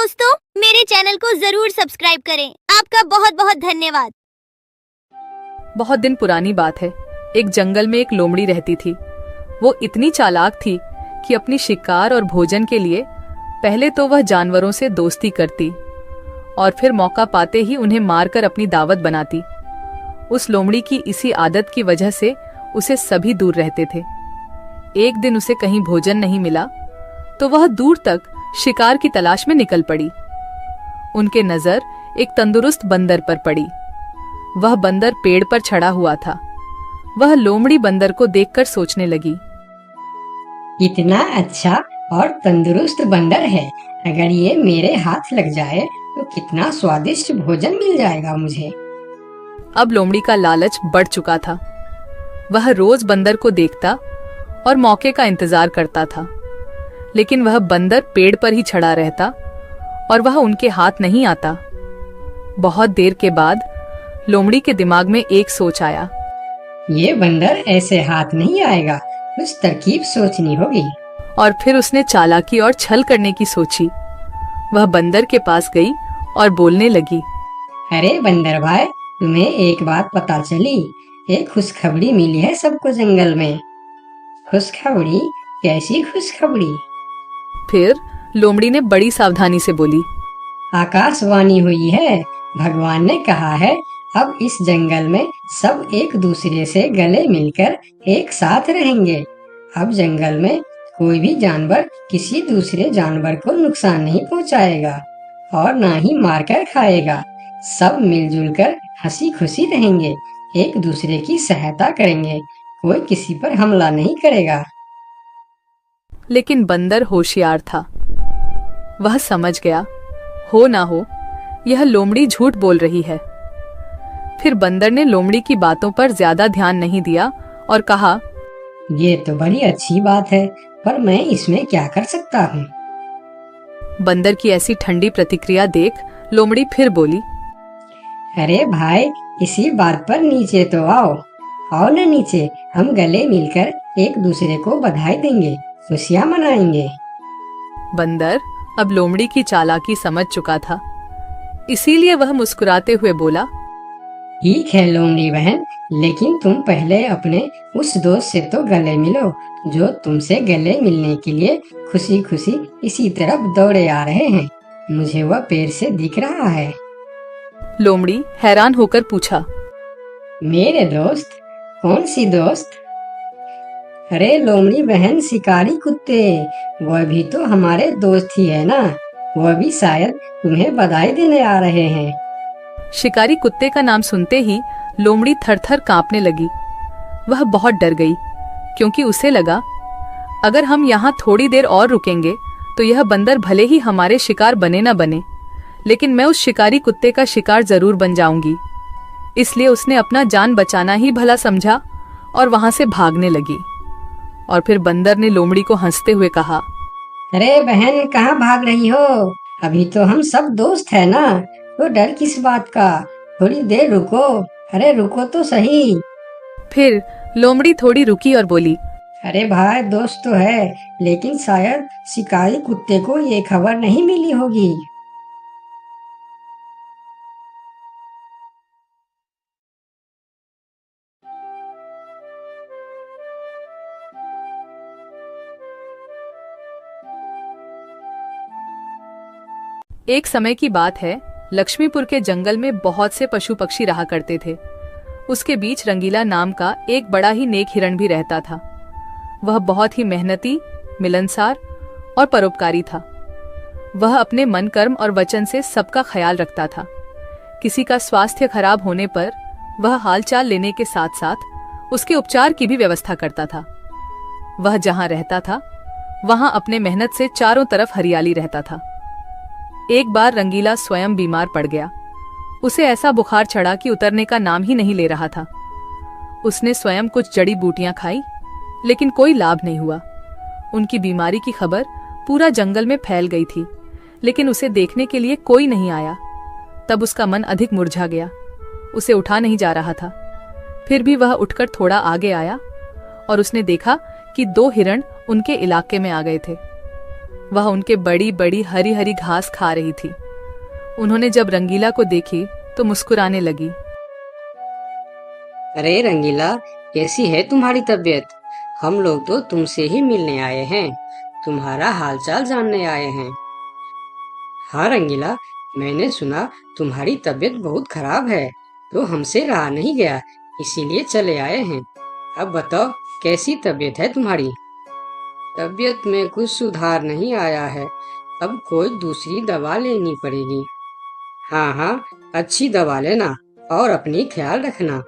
दोस्तों, मेरे चैनल को जरूर सब्सक्राइब करें। आपका बहुत बहुत धन्यवाद। बहुत दिन पुरानी बात है। एक जंगल में एक लोमड़ी रहती थी। वो इतनी चालाक थी कि अपनी शिकार और भोजन के लिए पहले तो वह जानवरों से दोस्ती करती और फिर मौका पाते ही उन्हें मारकर अपनी दावत बनाती। उस लोमड़ी की इसी आदत की वजह से उसे सभी दूर रहते थे। एक दिन उसे कहीं भोजन नहीं मिला तो वह दूर तक शिकार की तलाश में निकल पड़ी। उनके नजर एक तंदुरुस्त बंदर पर पड़ी। वह बंदर पेड़ पर चढ़ा हुआ था। वह लोमड़ी बंदर को देखकर सोचने लगी, इतना अच्छा और तंदुरुस्त बंदर है, अगर ये मेरे हाथ लग जाए तो कितना स्वादिष्ट भोजन मिल जाएगा मुझे। अब लोमड़ी का लालच बढ़ चुका था। वह रोज बंदर को देखता और मौके का इंतजार करता था, लेकिन वह बंदर पेड़ पर ही चढ़ा रहता और वह उनके हाथ नहीं आता। बहुत देर के बाद लोमड़ी के दिमाग में एक सोच आया। ये बंदर ऐसे हाथ नहीं आएगा, कुछ तरकीब सोचनी होगी। और फिर उसने चालाकी और छल करने की सोची। वह बंदर के पास गई और बोलने लगी, अरे बंदर भाई, तुम्हें एक बात पता चली? एक खुशखबरी मिली है सबको जंगल में। खुशखबरी? कैसी खुशखबरी? फिर लोमड़ी ने बड़ी सावधानी से बोली, आकाशवाणी हुई है। भगवान ने कहा है अब इस जंगल में सब एक दूसरे से गले मिलकर एक साथ रहेंगे। अब जंगल में कोई भी जानवर किसी दूसरे जानवर को नुकसान नहीं पहुंचाएगा और ना ही मारकर खाएगा। सब मिलजुल कर हंसी खुशी रहेंगे, एक दूसरे की सहायता करेंगे, कोई किसी पर हमला नहीं करेगा। लेकिन बंदर होशियार था। वह समझ गया, हो ना हो यह लोमड़ी झूठ बोल रही है। फिर बंदर ने लोमड़ी की बातों पर ज्यादा ध्यान नहीं दिया और कहा, ये तो बड़ी अच्छी बात है, पर मैं इसमें क्या कर सकता हूँ? बंदर की ऐसी ठंडी प्रतिक्रिया देख लोमड़ी फिर बोली, अरे भाई, इसी बात पर नीचे तो आओ। आओ न नीचे, हम गले मिलकर एक दूसरे को बधाई देंगे, खुशियाँ मनाएंगे। बंदर अब लोमड़ी की चालाकी समझ चुका था, इसीलिए वह मुस्कुराते हुए बोला, ठीक है लोमड़ी बहन, लेकिन तुम पहले अपने उस दोस्त से तो गले मिलो जो तुमसे गले मिलने के लिए खुशी खुशी इसी तरफ दौड़े आ रहे हैं। मुझे वह पेड़ से दिख रहा है। लोमड़ी हैरान होकर पूछा, मेरे दोस्त? कौन सी दोस्त? अरे लोमड़ी बहन, शिकारी कुत्ते, वह भी तो हमारे दोस्त ही है ना। वह भी शायद तुम्हें बधाई देने आ रहे हैं। शिकारी कुत्ते का नाम सुनते ही लोमड़ी थर-थर कांपने लगी। वह बहुत डर गई, क्योंकि उसे लगा अगर हम यहाँ थोड़ी देर और रुकेंगे तो यह बंदर भले ही हमारे शिकार बने न बने, लेकिन मैं उस शिकारी कुत्ते का शिकार जरूर बन जाऊंगी। इसलिए उसने अपना जान बचाना ही भला समझा और वहां से भागने लगी। और फिर बंदर ने लोमड़ी को हंसते हुए कहा, अरे बहन, कहाँ भाग रही हो? अभी तो हम सब दोस्त है ना, तो डर किस बात का? थोड़ी देर रुको। अरे रुको तो सही। फिर लोमड़ी थोड़ी रुकी और बोली, अरे भाई, दोस्त तो है, लेकिन शायद शिकारी कुत्ते को ये खबर नहीं मिली होगी। एक समय की बात है, लक्ष्मीपुर के जंगल में बहुत से पशु पक्षी रहा करते थे। उसके बीच रंगीला नाम का एक बड़ा ही नेक हिरण भी रहता था। वह बहुत ही मेहनती, मिलनसार और परोपकारी था। वह अपने मन, कर्म और वचन से सबका ख्याल रखता था। किसी का स्वास्थ्य खराब होने पर वह हालचाल लेने के साथ साथ उसके उपचार की भी व्यवस्था करता था। वह जहां रहता था वहां अपने मेहनत से चारों तरफ हरियाली रहता था। एक बार रंगीला स्वयं बीमार पड़ गया। उसे ऐसा बुखार चढ़ा कि उतरने का नाम ही नहीं ले रहा था। उसने स्वयं कुछ जड़ी बूटियां खाई, लेकिन कोई लाभ नहीं हुआ। उनकी बीमारी की खबर पूरा जंगल में फैल गई थी, लेकिन उसे देखने के लिए कोई नहीं आया। तब उसका मन अधिक मुरझा गया। उसे उठा नहीं जा रहा था। फिर भी वह उठकर थोड़ा आगे आया और उसने देखा कि 2 हिरण उनके इलाके में आ गए थे। वह उनके बड़ी बड़ी हरी हरी घास खा रही थी। उन्होंने जब रंगीला को देखी तो मुस्कुराने लगी। अरे रंगीला, कैसी है तुम्हारी तबीयत? हम लोग तो तुमसे ही मिलने आए हैं, तुम्हारा हालचाल जानने आए हैं। हाँ रंगीला, मैंने सुना तुम्हारी तबीयत बहुत खराब है, तो हमसे रहा नहीं गया, इसीलिए चले आए हैं। अब बताओ, कैसी तबीयत है तुम्हारी? तबीयत में कुछ सुधार नहीं आया है, अब कोई दूसरी दवा लेनी पड़ेगी। हाँ हाँ, अच्छी दवा लेना और अपनी ख्याल रखना।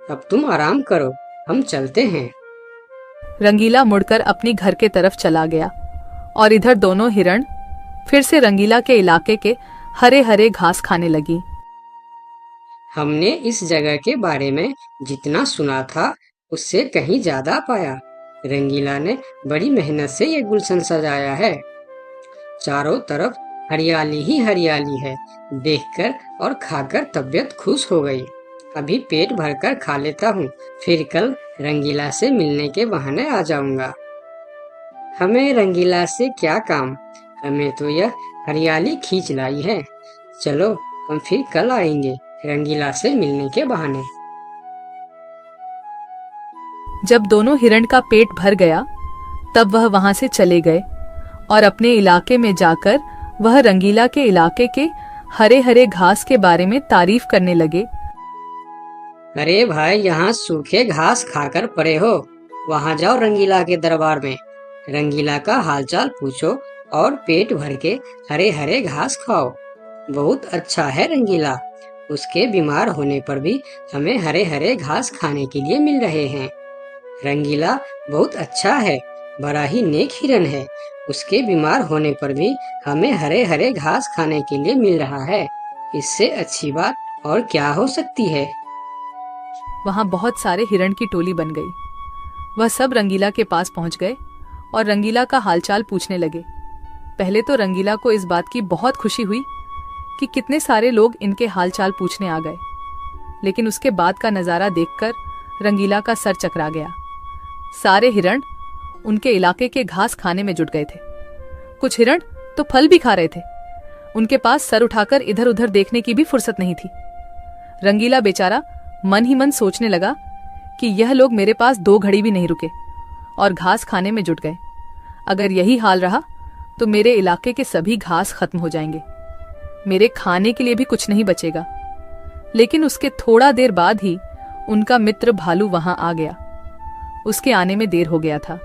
अब तुम आराम करो, हम चलते हैं। रंगीला मुड़कर अपनी घर के तरफ चला गया और इधर दोनों हिरण फिर से रंगीला के इलाके के हरे हरे घास खाने लगी। हमने इस जगह के बारे में जितना सुना था उससे कहीं ज्यादा पाया। रंगीला ने बड़ी मेहनत से ये गुलशन सजाया है। चारों तरफ हरियाली ही हरियाली है। देखकर और खाकर तबीयत खुश हो गई। अभी पेट भरकर खा लेता हूँ, फिर कल रंगीला से मिलने के बहाने आ जाऊंगा। हमें रंगीला से क्या काम, हमें तो यह हरियाली खींच लाई है। चलो हम फिर कल आएंगे रंगीला से मिलने के बहाने। जब दोनों हिरण का पेट भर गया तब वह वहां से चले गए और अपने इलाके में जाकर वह रंगीला के इलाके के हरे हरे घास के बारे में तारीफ करने लगे। अरे भाई, यहाँ सूखे घास खाकर पड़े हो, वहाँ जाओ रंगीला के दरबार में, रंगीला का हालचाल पूछो और पेट भर के हरे हरे घास खाओ। बहुत अच्छा है रंगीला, उसके बीमार होने पर भी हमें हरे हरे घास खाने के लिए मिल रहे हैं। रंगीला बहुत अच्छा है, बड़ा ही नेक हिरन है, उसके बीमार होने पर भी हमें हरे हरे घास खाने के लिए मिल रहा है। इससे अच्छी बात और क्या हो सकती है। वहां बहुत सारे हिरण की टोली बन गई। वह सब रंगीला के पास पहुंच गए और रंगीला का हालचाल पूछने लगे। पहले तो रंगीला को इस बात की बहुत खुशी हुई कि कितने सारे लोग इनके हालचाल पूछने आ गए, लेकिन उसके बाद का नजारा देखकर रंगीला का सर चकरा गया। सारे हिरण उनके इलाके के घास खाने में जुट गए थे। कुछ हिरण तो फल भी खा रहे थे। उनके पास सर उठाकर इधर उधर देखने की भी फुर्सत नहीं थी। रंगीला बेचारा मन ही मन सोचने लगा कि यह लोग मेरे पास 2 घड़ी भी नहीं रुके और घास खाने में जुट गए। अगर यही हाल रहा तो मेरे इलाके के सभी घास खत्म हो जाएंगे, मेरे खाने के लिए भी कुछ नहीं बचेगा। लेकिन उसके थोड़ा देर बाद ही उनका मित्र भालू वहां आ गया। उसके आने में देर हो गया था।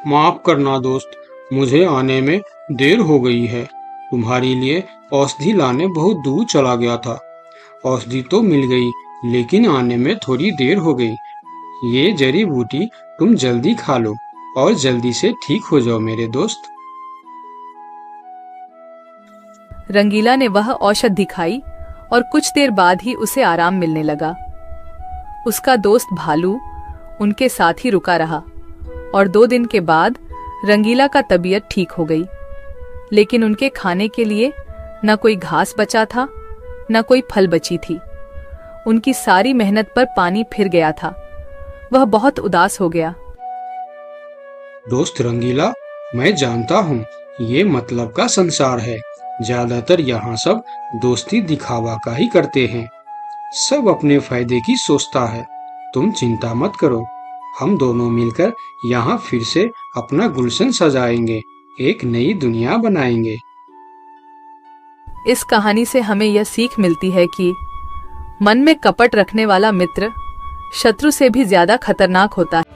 माफ करना दोस्त, मुझे आने में देर हो गई है। तुम्हारे लिए औषधि लाने बहुत दूर चला गया था। औषधि तो मिल गई, लेकिन आने में थोड़ी देर हो गई। ये जड़ी बूटी तुम जल्दी खा लो और जल्दी से ठीक हो जाओ मेरे दोस्त। रंगीला ने वह औषधि खाई और कुछ देर बाद ही उसे आराम मिलने लगा। उसका दोस्त भालू उनके साथ ही रुका रहा और 2 दिन के बाद रंगीला का तबीयत ठीक हो गई। लेकिन उनके खाने के लिए न कोई घास बचा था, न कोई फल बची थी। उनकी सारी मेहनत पर पानी फिर गया था। वह बहुत उदास हो गया। दोस्त रंगीला, मैं जानता हूँ ये मतलब का संसार है। ज्यादातर यहाँ सब दोस्ती दिखावा का ही करते हैं। सब अपने फायदे की सोचता है। तुम चिंता मत करो, हम दोनों मिलकर यहाँ फिर से अपना गुलशन सजाएंगे, एक नई दुनिया बनाएंगे। इस कहानी से हमें यह सीख मिलती है कि मन में कपट रखने वाला मित्र शत्रु से भी ज्यादा खतरनाक होता है।